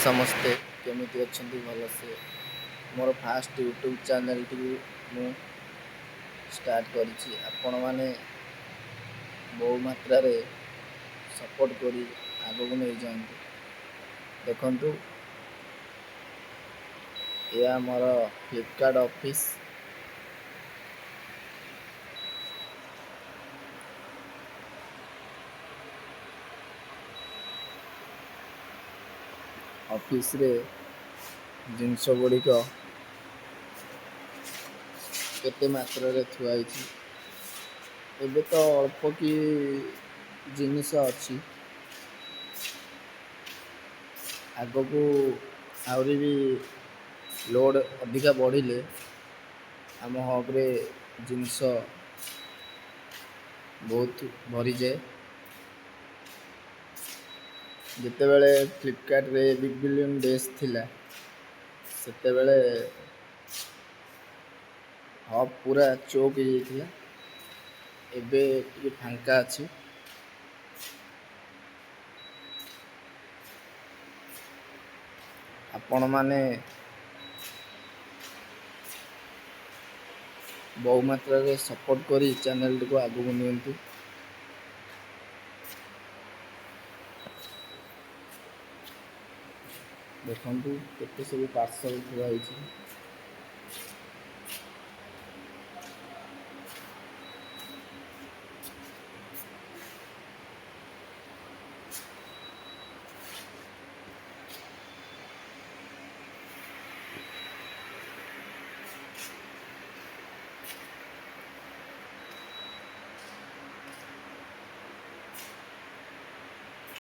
समस्ते केमिति अच्छी भलसे मोर फास्ट यूट्यूब चैनल टी मु स्टार्ट करिछि आपण माने बहु मात्रा रे सपोर्ट करी आगो को नहीं जांतु देखंतु या मोर फ्लिपकार्ट ऑफिस रे जिनस गुड़िक केते मात्रा रे थुआई एबे तो अल्प कि जिनिस अच्छी आग को आहरी भी लोड अधिका बढ़िले आम हब्रे जिनस बहुत भरी जाए जिते बेले फ्लिपकार्ट रे बिग बिलियन डेज थिला सेते बेले हब पूरा चौक हो एबे टिके फांका अच्छी आपण माने बहु मात्रा रे सपोर्ट करी चैनल को आगू नियंतु देखंतु केते सब पार्सल थुआ होइछि